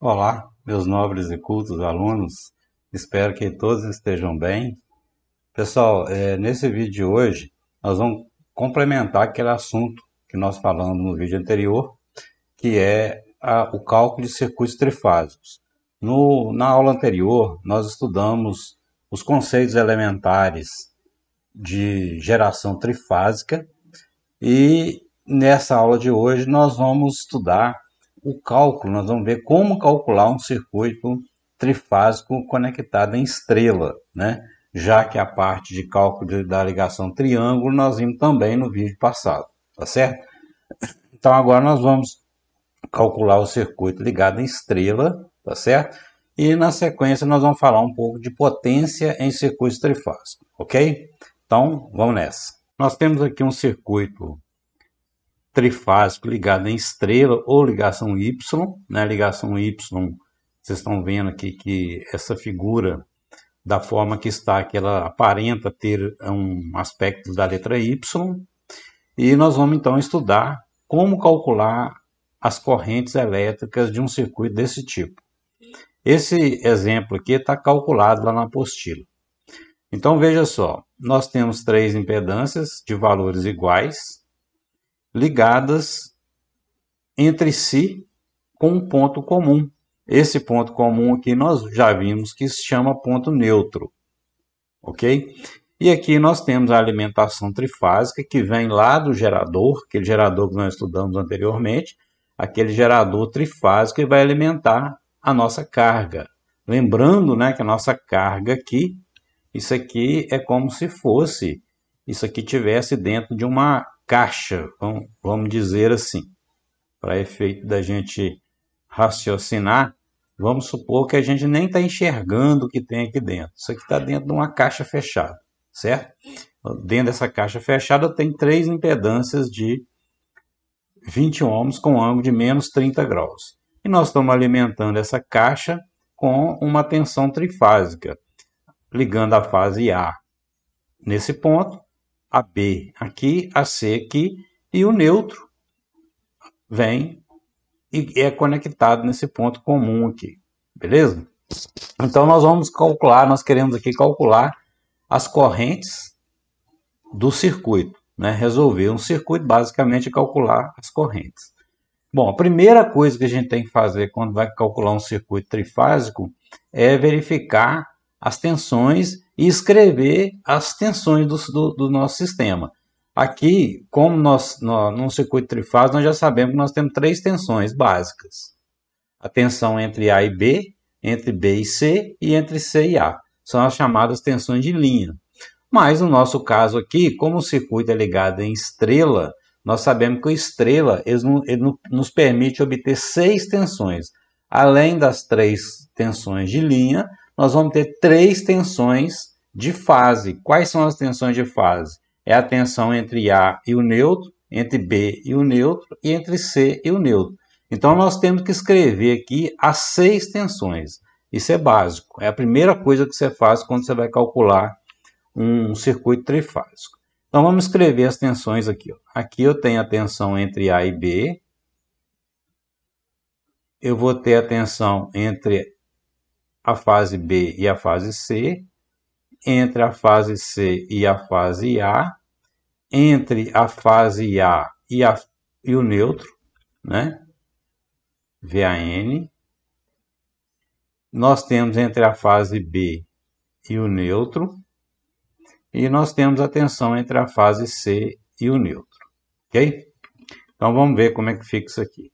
Olá, meus nobres e cultos alunos, espero que todos estejam bem. Pessoal, nesse vídeo de hoje, nós vamos complementar aquele assunto que nós falamos no vídeo anterior, que é o cálculo de circuitos trifásicos. Na aula anterior, nós estudamos os conceitos elementares de geração trifásica e nessa aula de hoje nós vamos estudar o cálculo, nós vamos ver como calcular um circuito trifásico conectado em estrela, né? Já que a parte de cálculo da ligação triângulo nós vimos também no vídeo passado, tá certo? Então agora nós vamos calcular o circuito ligado em estrela, tá certo? E na sequência nós vamos falar um pouco de potência em circuitos trifásicos, ok? Então vamos nessa. Nós temos aqui um circuito trifásico ligado em estrela ou ligação Y, né? Ligação Y, vocês estão vendo aqui que essa figura, da forma que está, que ela aparenta ter um aspecto da letra Y, e nós vamos então estudar como calcular as correntes elétricas de um circuito desse tipo. Esse exemplo aqui está calculado lá na apostila. Então veja só, nós temos três impedâncias de valores iguais, ligadas entre si com um ponto comum. Esse ponto comum aqui nós já vimos que se chama ponto neutro, ok? E aqui nós temos a alimentação trifásica que vem lá do gerador, aquele gerador que nós estudamos anteriormente, aquele gerador trifásico que vai alimentar a nossa carga. Lembrando, né, que a nossa carga aqui, isso aqui é como se fosse, isso aqui tivesse dentro de uma caixa, vamos dizer assim, para efeito da gente raciocinar, vamos supor que a gente nem está enxergando o que tem aqui dentro. Isso aqui está dentro de uma caixa fechada, certo? Dentro dessa caixa fechada tem três impedâncias de 20 ohms com ângulo de menos 30 graus. E nós estamos alimentando essa caixa com uma tensão trifásica, ligando a fase A nesse ponto, a B aqui, a C aqui, e o neutro vem e é conectado nesse ponto comum aqui, beleza? Então nós vamos calcular, nós queremos aqui calcular as correntes do circuito, né? Resolver um circuito, basicamente calcular as correntes. Bom, a primeira coisa que a gente tem que fazer quando vai calcular um circuito trifásico é verificar as tensões e escrever as tensões do nosso sistema. Aqui, como num circuito trifásico, nós já sabemos que nós temos três tensões básicas. A tensão entre A e B, entre B e C e entre C e A. São as chamadas tensões de linha. Mas no nosso caso aqui, como o circuito é ligado em estrela, nós sabemos que o estrela ele nos permite obter 6 tensões. Além das 3 tensões de linha, nós vamos ter 3 tensões de fase. Quais são as tensões de fase? É a tensão entre A e o neutro, entre B e o neutro e entre C e o neutro. Então nós temos que escrever aqui as 6 tensões. Isso é básico. É a primeira coisa que você faz quando você vai calcular um circuito trifásico. Então vamos escrever as tensões aqui. Aqui eu tenho a tensão entre A e B. Eu vou ter a tensão entre a fase B e a fase C, entre a fase C e a fase A, entre a fase A e o neutro, né? VAN. Nós temos entre a fase B e o neutro, e nós temos a tensão entre a fase C e o neutro, ok? Então vamos ver como é que fica isso aqui.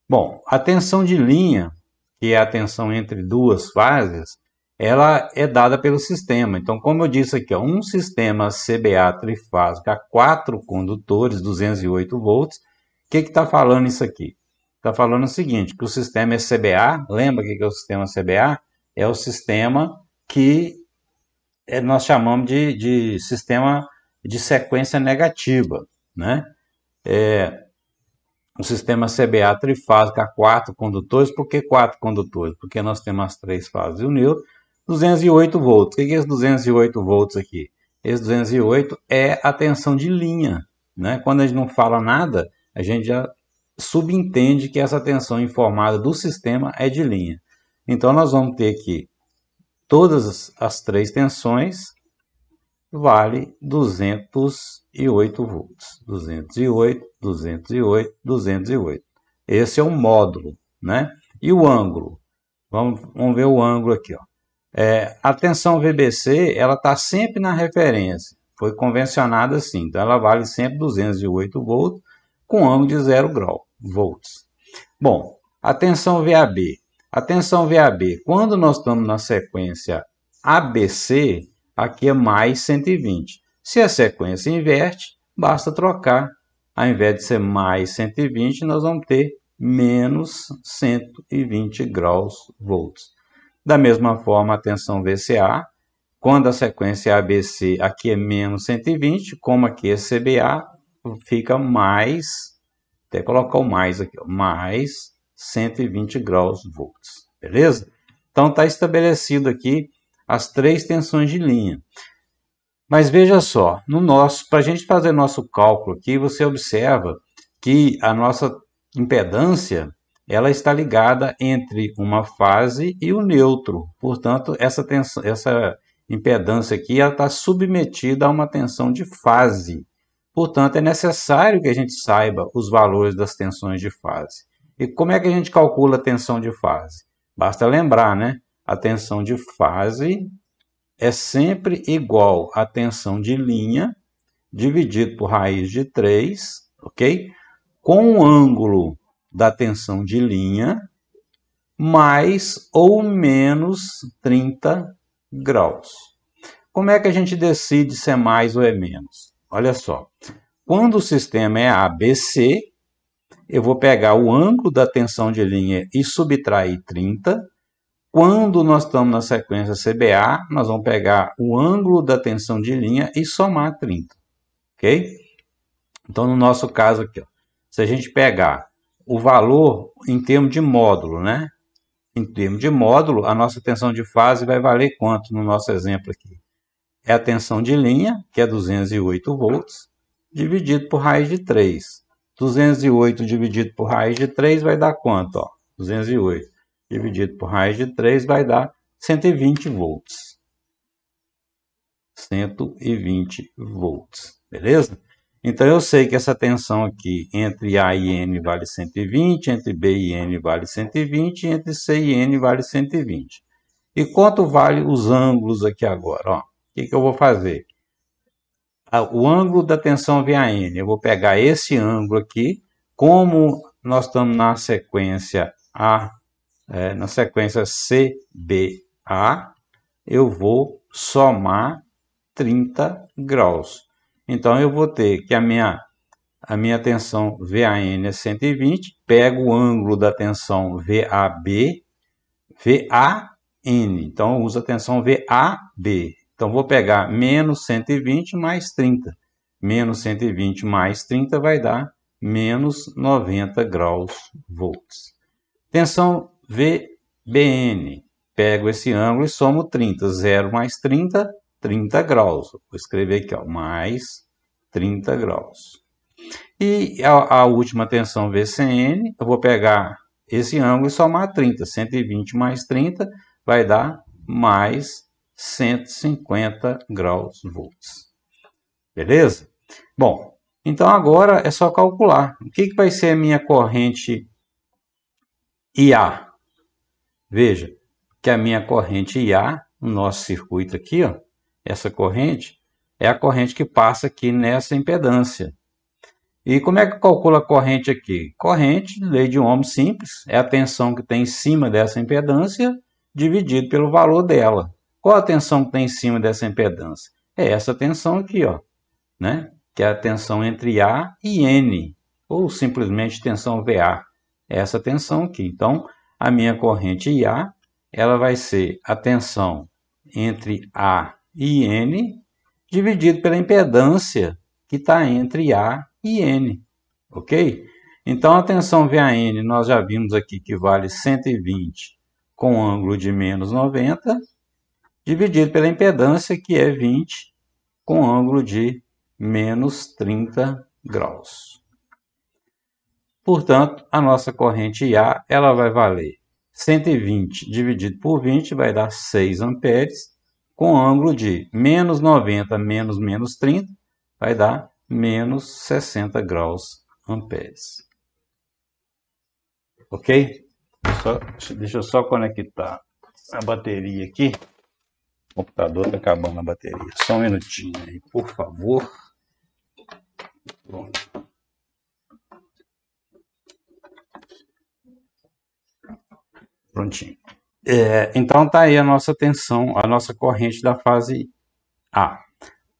Bom, a tensão de linha, que é a tensão entre duas fases, ela é dada pelo sistema. Então, como eu disse aqui, um sistema CBA trifásico a 4 condutores, 208 volts, o que está falando isso aqui? Está falando o seguinte, que o sistema é CBA, lembra o que é o sistema CBA? É o sistema que nós chamamos de sistema de sequência negativa, né? O sistema CBA trifásico a 4 condutores. Por que 4 condutores? Porque nós temos as 3 fases e o neutro. 208 volts. O que é esse 208 volts aqui? Esse 208 é a tensão de linha, né? Quando a gente não fala nada, a gente já subentende que essa tensão informada do sistema é de linha. Então, nós vamos ter que todas as três tensões vale 208 volts. 208, 208, 208. Esse é o módulo, né? E o ângulo? Vamos ver o ângulo aqui, ó. A tensão VBC, ela está sempre na referência. Foi convencionada assim. Então, ela vale sempre 208 volts com ângulo de 0 volts. Bom, a tensão VAB. A tensão VAB, quando nós estamos na sequência ABC, aqui é mais 120. Se a sequência inverte, basta trocar. Ao invés de ser mais 120, nós vamos ter menos 120 volts. Da mesma forma, a tensão VCA, quando a sequência ABC aqui é menos 120, como aqui é CBA, fica mais, até colocar o mais aqui, ó, mais 120 volts, beleza? Então está estabelecido aqui as três tensões de linha. Mas veja só, para a gente fazer nosso cálculo aqui, você observa que a nossa impedância ela está ligada entre uma fase e o neutro. Portanto, essa impedância aqui ela está submetida a uma tensão de fase. Portanto, é necessário que a gente saiba os valores das tensões de fase. E como é que a gente calcula a tensão de fase? Basta lembrar, né? A tensão de fase é sempre igual à tensão de linha dividido por raiz de 3, ok? Com o ângulo da tensão de linha mais ou menos 30 graus. Como é que a gente decide se é mais ou é menos? Olha só, quando o sistema é ABC, eu vou pegar o ângulo da tensão de linha e subtrair 30. Quando nós estamos na sequência CBA, nós vamos pegar o ângulo da tensão de linha e somar 30, ok? Então, no nosso caso aqui, ó, se a gente pegar o valor em termos de módulo, né? Em termos de módulo, a nossa tensão de fase vai valer quanto no nosso exemplo aqui? É a tensão de linha, que é 208 volts, dividido por raiz de 3. 208 dividido por raiz de 3 vai dar quanto? Ó? 208 dividido por raiz de 3 vai dar 120 volts. 120 volts, beleza? Então, eu sei que essa tensão aqui entre A e N vale 120, entre B e N vale 120, entre C e N vale 120. E quanto vale os ângulos aqui agora? Ó, o que eu vou fazer? O ângulo da tensão VAN, eu vou pegar esse ângulo aqui, como nós estamos na sequência na sequência CBA, eu vou somar 30 graus. Então, eu vou ter que a minha tensão VAN é 120, pego o ângulo da tensão VAB, VAN, então eu uso a tensão VAB. Então, vou pegar menos 120 mais 30. Menos 120 mais 30 vai dar menos 90 volts. Tensão VBN. Pego esse ângulo e somo 30. 0 mais 30, 30 graus. Vou escrever aqui, ó, mais 30 graus. E a última tensão VCN, eu vou pegar esse ângulo e somar 30. 120 mais 30 vai dar mais 150 volts. Beleza? Bom, então agora é só calcular. O que vai ser a minha corrente IA? Veja que a minha corrente IA, no nosso circuito aqui, ó, essa corrente é a corrente que passa aqui nessa impedância. E como é que calcula a corrente aqui? Corrente, lei de Ohm simples, é a tensão que tem em cima dessa impedância dividido pelo valor dela. Qual a tensão que tem em cima dessa impedância? É essa tensão aqui, ó, né? Que é a tensão entre A e N, ou simplesmente tensão VA. É essa tensão aqui. Então, a minha corrente IA, ela vai ser a tensão entre A e N, dividido pela impedância que está entre A e N, ok? Então, a tensão VAN, nós já vimos aqui que vale 120 com ângulo de menos 90, dividido pela impedância, que é 20, com ângulo de menos 30 graus. Portanto, a nossa corrente IA ela vai valer 120 dividido por 20 vai dar 6 amperes, com ângulo de menos 90 menos 30 vai dar menos 60 graus amperes. Ok? Deixa eu só conectar a bateria aqui. O computador está acabando a bateria. Só um minutinho aí, por favor. Pronto. Prontinho. Então tá aí a nossa tensão, a nossa corrente da fase A.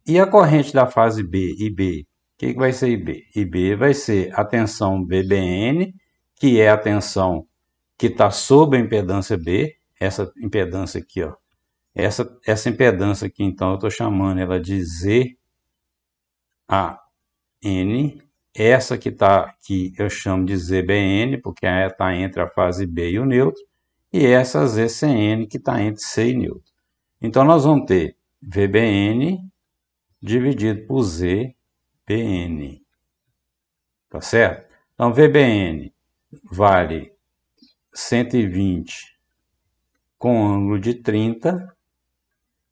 E a corrente da fase B, IB, o que vai ser IB? IB vai ser a tensão BBN, que é a tensão que está sob a impedância B, essa impedância aqui, ó. Essa impedância aqui, então, eu estou chamando ela de ZAN. Essa que está aqui eu chamo de ZBN, porque está entre a fase B e o neutro. E essa ZCN que está entre C e neutro. Então, nós vamos ter VBN dividido por ZBN. Tá certo? Então, VBN vale 120 com ângulo de 30,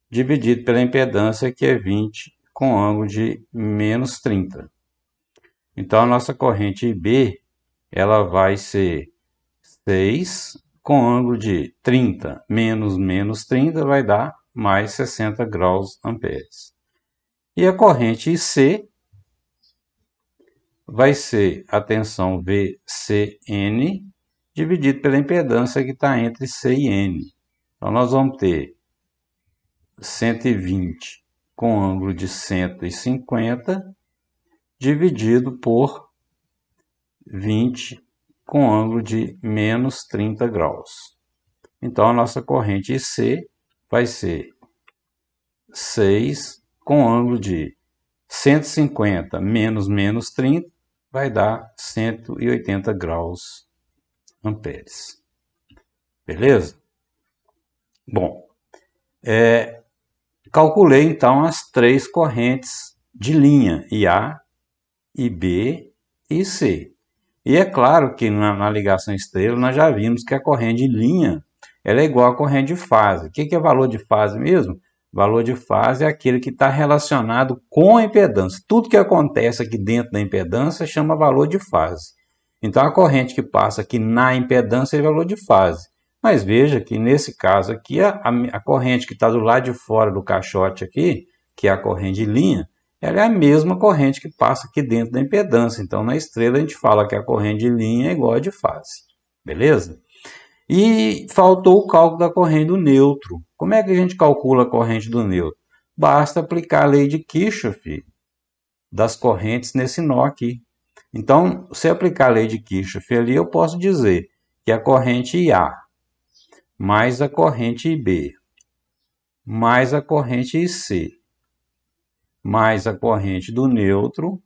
dividido pela impedância, que é 20 com ângulo de menos 30. Então, a nossa corrente IB, ela vai ser 6 com ângulo de 30 menos 30 vai dar mais 60 graus amperes. E a corrente IC vai ser a tensão VCN dividido pela impedância que está entre C e N. Então, nós vamos ter 120 com ângulo de 150 dividido por 20 com ângulo de menos 30 graus. Então, a nossa corrente IC vai ser 6 com ângulo de 150 menos 30 vai dar 180 graus amperes. Beleza? Bom, calculei então as três correntes de linha, IA, IB e C. E é claro que na ligação estrela nós já vimos que a corrente de linha ela é igual à corrente de fase. O que é valor de fase mesmo? Valor de fase é aquele que está relacionado com a impedância. Tudo que acontece aqui dentro da impedância chama valor de fase. Então a corrente que passa aqui na impedância é valor de fase. Mas veja que nesse caso aqui a corrente que está do lado de fora do caixote aqui, que é a corrente de linha, ela é a mesma corrente que passa aqui dentro da impedância. Então, na estrela, a gente fala que a corrente de linha é igual a de fase. Beleza? E faltou o cálculo da corrente do neutro. Como é que a gente calcula a corrente do neutro? Basta aplicar a lei de Kirchhoff das correntes nesse nó aqui. Então, se aplicar a lei de Kirchhoff ali, eu posso dizer que a corrente IA mais a corrente IB mais a corrente IC mais a corrente do neutro,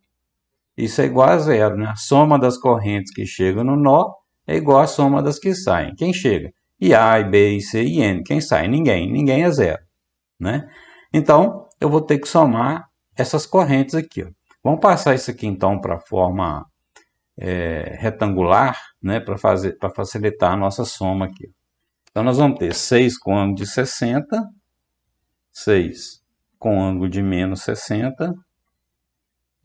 isso é igual a zero, né? A soma das correntes que chegam no nó é igual à soma das que saem. Quem chega? I A, I B, I C e N. Quem sai? Ninguém. Ninguém é zero, né? Então, eu vou ter que somar essas correntes aqui, ó. Vamos passar isso aqui, então, para a forma retangular, né? Para facilitar a nossa soma aqui. Então, nós vamos ter 6 com ângulo de 60, 6 com ângulo de menos 60.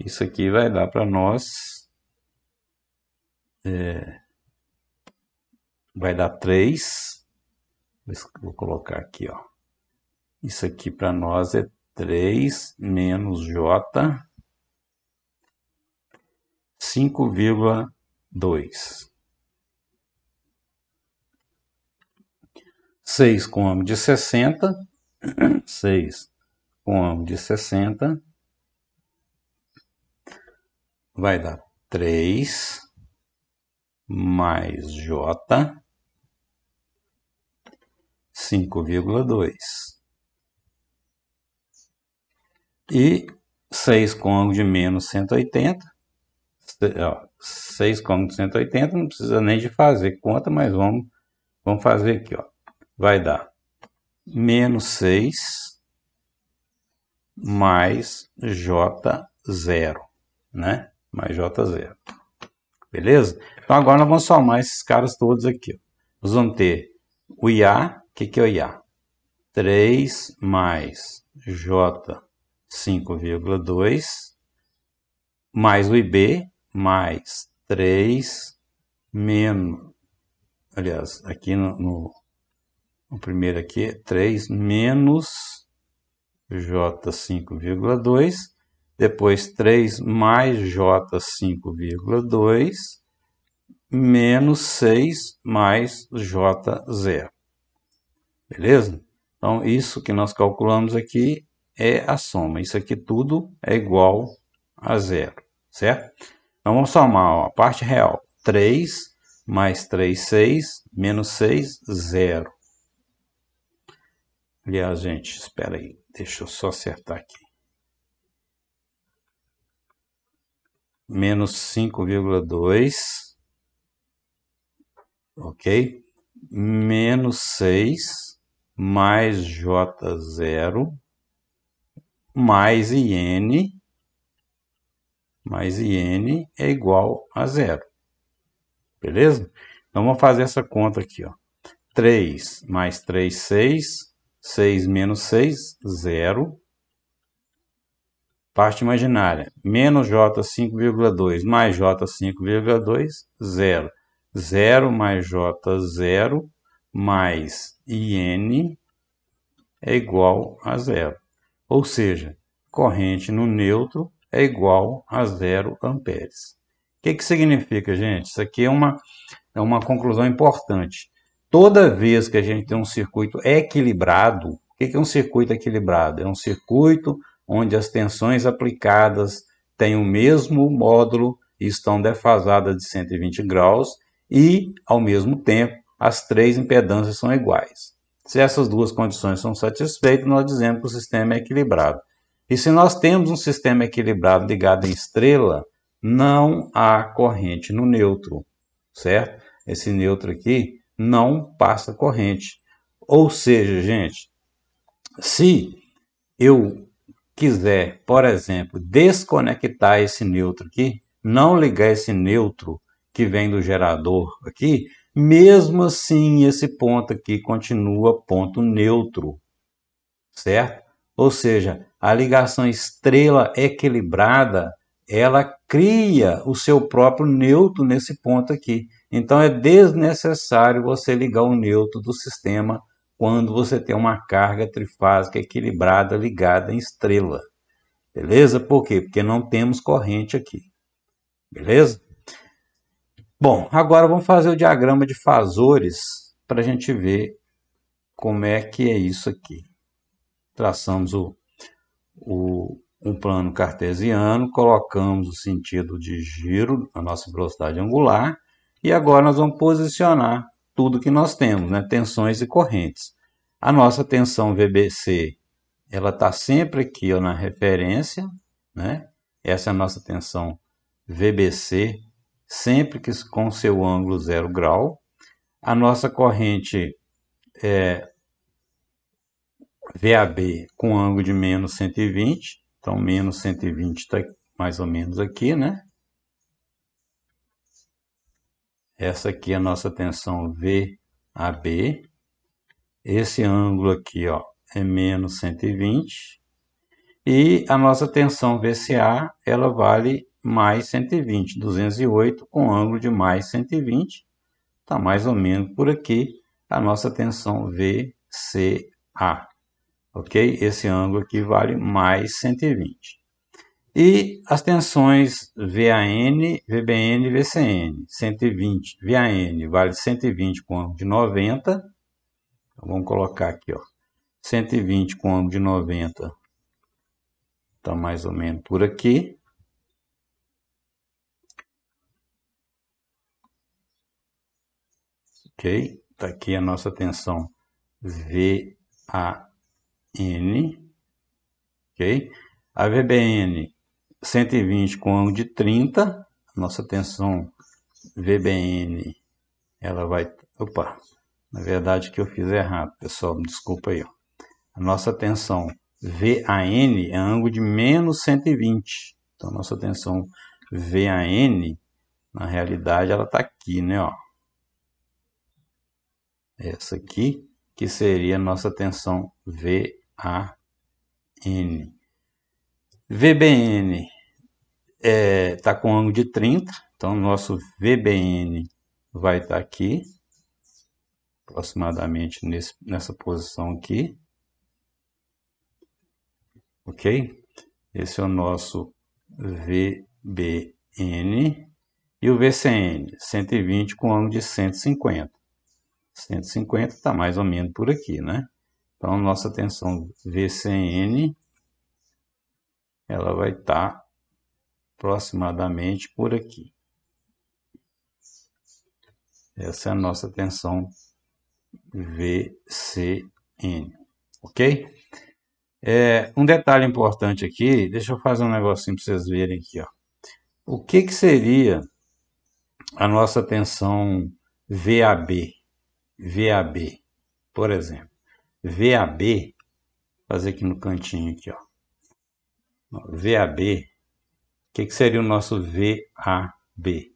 Isso aqui vai dar para nós, vai dar 3, vou colocar aqui, ó. Isso aqui para nós é 3 menos J, 5,2. 6 com ângulo de 60, 6 com ângulo de 60, vai dar 3 mais J, 5,2. E 6 com ângulo de menos 180, 6 com ângulo de 180, não precisa nem de fazer conta, mas vamos fazer aqui, ó. Vai dar menos 6 mais J0, né? Mais J0. Beleza? Então agora nós vamos somar esses caras todos aqui. Ó. Nós vamos ter o IA, o que é o IA? 3 mais J 5,2 mais o IB mais 3 menos, aliás, aqui no primeiro aqui, 3 menos J 5,2, depois 3 mais J 5,2 menos 6 mais J0. Beleza? Então, isso que nós calculamos aqui é a soma. Isso aqui tudo é igual a zero, certo? Então, vamos somar ó, a parte real. 3 mais 3, 6, menos 6, 0. Aliás, gente, espera aí. Deixa eu só acertar aqui. Menos 5,2. Ok? Menos 6 mais J0 mais IN é igual a zero. Beleza? Então, vamos fazer essa conta aqui. Ó. 3 mais 3, 6. 6 menos 6, 0. Parte imaginária. Menos J 5,2 mais J 5,2, 0. 0 mais J0 mais IN é igual a zero. Ou seja, corrente no neutro é igual a 0 amperes. O que significa, gente? Isso aqui é uma conclusão importante. Toda vez que a gente tem um circuito equilibrado, o que é um circuito equilibrado? É um circuito onde as tensões aplicadas têm o mesmo módulo e estão defasadas de 120 graus e, ao mesmo tempo, as três impedâncias são iguais. Se essas duas condições são satisfeitas, nós dizemos que o sistema é equilibrado. E se nós temos um sistema equilibrado ligado em estrela, não há corrente no neutro, certo? Esse neutro aqui não passa corrente. Ou seja, gente, se eu quiser, por exemplo, desconectar esse neutro aqui, não ligar esse neutro que vem do gerador aqui, mesmo assim esse ponto aqui continua ponto neutro, certo? Ou seja, a ligação estrela equilibrada, ela cria o seu próprio neutro nesse ponto aqui. Então é desnecessário você ligar o neutro do sistema quando você tem uma carga trifásica equilibrada ligada em estrela. Beleza? Por quê? Porque não temos corrente aqui. Beleza? Bom, agora vamos fazer o diagrama de fasores para a gente ver como é que é isso aqui. Traçamos um plano cartesiano, colocamos o sentido de giro, a nossa velocidade angular, e agora nós vamos posicionar tudo que nós temos, né? Tensões e correntes. A nossa tensão VBC, ela está sempre aqui ó, na referência, né? Essa é a nossa tensão VBC, sempre que com seu ângulo 0 grau. A nossa corrente é VAB com ângulo de menos 120, então menos 120 está mais ou menos aqui, né? Essa aqui é a nossa tensão VAB. Esse ângulo aqui, ó, é menos 120. E a nossa tensão VCA, ela vale mais 120, 208 com ângulo de mais 120. Está mais ou menos por aqui a nossa tensão VCA. Ok? Esse ângulo aqui vale mais 120. E as tensões VAN, VBN e VCN. 120, VAN vale 120 com ângulo de 90. Então, vamos colocar aqui, ó. 120 com ângulo de 90. Está mais ou menos por aqui. Ok? Está aqui a nossa tensão VAN. Ok? A VBN 120 com ângulo de 30. Nossa tensão VBN, ela vai... Opa, na verdade que eu fiz errado, pessoal, me desculpa aí. Ó. A nossa tensão VAN é ângulo de menos 120. Então, nossa tensão VAN, Na realidade ela está aqui, né? Ó. Essa aqui que seria a nossa tensão VAN. VBN está com ângulo de 30, então nosso VBN vai estar aqui, aproximadamente nessa posição aqui. Ok? Esse é o nosso VBN e o VCN, 120 com ângulo de 150. 150 está mais ou menos por aqui, né? Então, nossa tensão VCN, ela vai estar aproximadamente por aqui. Essa é a nossa tensão VCN, ok? Um detalhe importante aqui, deixa eu fazer um negocinho para vocês verem aqui, ó. O que seria a nossa tensão VAB? VAB, por exemplo. VAB, fazer aqui no cantinho aqui, ó. VAB, o que seria o nosso VAB?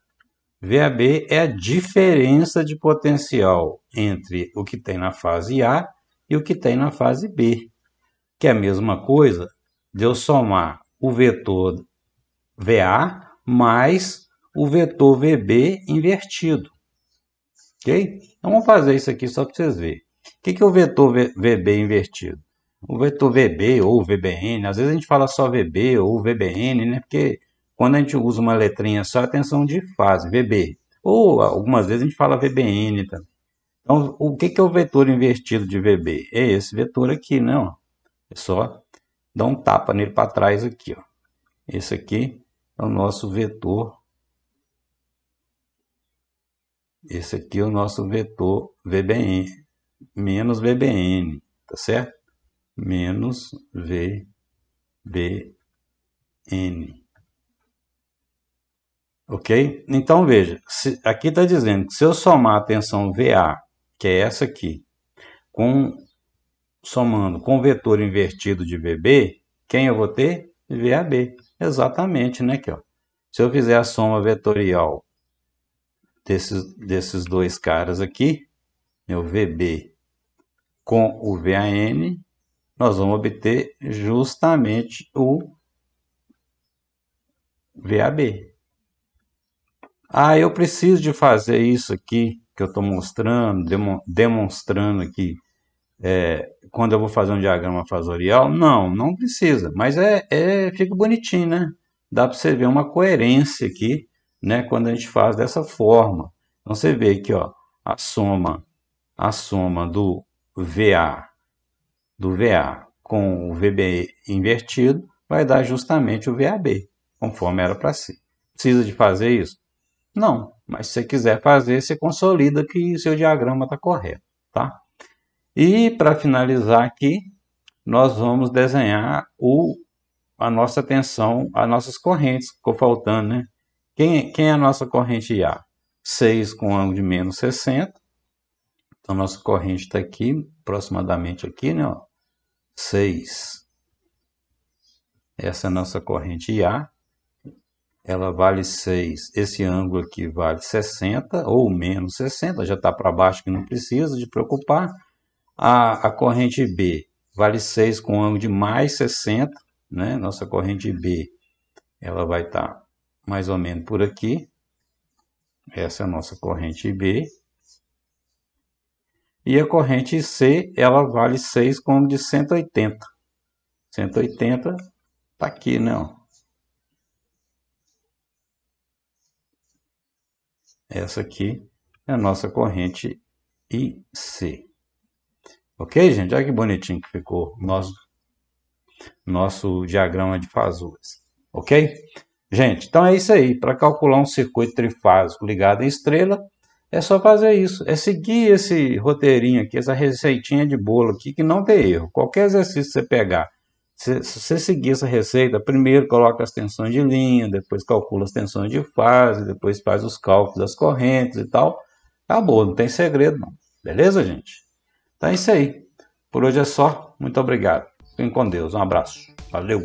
VAB é a diferença de potencial entre o que tem na fase A e o que tem na fase B. Que é a mesma coisa de eu somar o vetor VA mais o vetor VB invertido. Ok? Então vamos fazer isso aqui só para vocês verem. O que é o vetor VB invertido? O vetor VB ou VBN, às vezes a gente fala só VB ou VBN, né? Porque quando a gente usa uma letrinha só, é a tensão de fase, VB. Ou algumas vezes a gente fala VBN também. Então, o que é o vetor invertido de VB? É esse vetor aqui, né? Ó. É só dar um tapa nele para trás aqui, ó. Esse aqui é o nosso vetor. Esse aqui é o nosso vetor VBN, menos VBN, tá certo? Menos VBN. Ok? Então veja, aqui está dizendo que se eu somar a tensão VA, que é essa aqui, somando com o vetor invertido de VB, quem eu vou ter? VAB. Exatamente, né? Aqui, ó. Se eu fizer a soma vetorial desses dois caras aqui, o VB com o VAN, nós vamos obter justamente o VAB. Ah, eu preciso de fazer isso aqui que eu estou mostrando, demonstrando aqui, quando eu vou fazer um diagrama fasorial? Não precisa, mas fica bonitinho, né? Dá para você ver uma coerência aqui, né? Quando a gente faz dessa forma. Então você vê aqui, ó, a soma do VA com o VB invertido vai dar justamente o VAB, conforme era para si. Precisa de fazer isso? Não, mas se você quiser fazer, você consolida que seu diagrama está correto, tá? E para finalizar aqui, nós vamos desenhar a nossa tensão, as nossas correntes, ficou faltando, né? Quem é a nossa corrente A? 6 com ângulo de menos 60. Então, nossa corrente está aqui, aproximadamente aqui, né? Ó, 6. Essa é a nossa corrente A. Ela vale 6. Esse ângulo aqui vale 60 ou menos 60. Já está para baixo que não precisa de preocupar. A corrente B vale 6 com ângulo de mais 60. Né? Nossa corrente B ela vai estar mais ou menos por aqui. Essa é a nossa corrente B. E a corrente C, ela vale 6 com ângulo de 180. 180 está aqui, né? Ó. Essa aqui é a nossa corrente IC. Ok, gente? Olha que bonitinho que ficou nosso diagrama de fasuras. Ok? Gente, então é isso aí. Para calcular um circuito trifásico ligado em estrela, é só fazer isso. É seguir esse roteirinho aqui, essa receitinha de bolo aqui, que não tem erro. Qualquer exercício que você pegar, se você seguir essa receita, primeiro coloca as tensões de linha, depois calcula as tensões de fase, depois faz os cálculos das correntes e tal. Acabou, não tem segredo não. Beleza, gente? Então é isso aí. Por hoje é só. Muito obrigado. Fiquem com Deus. Um abraço. Valeu!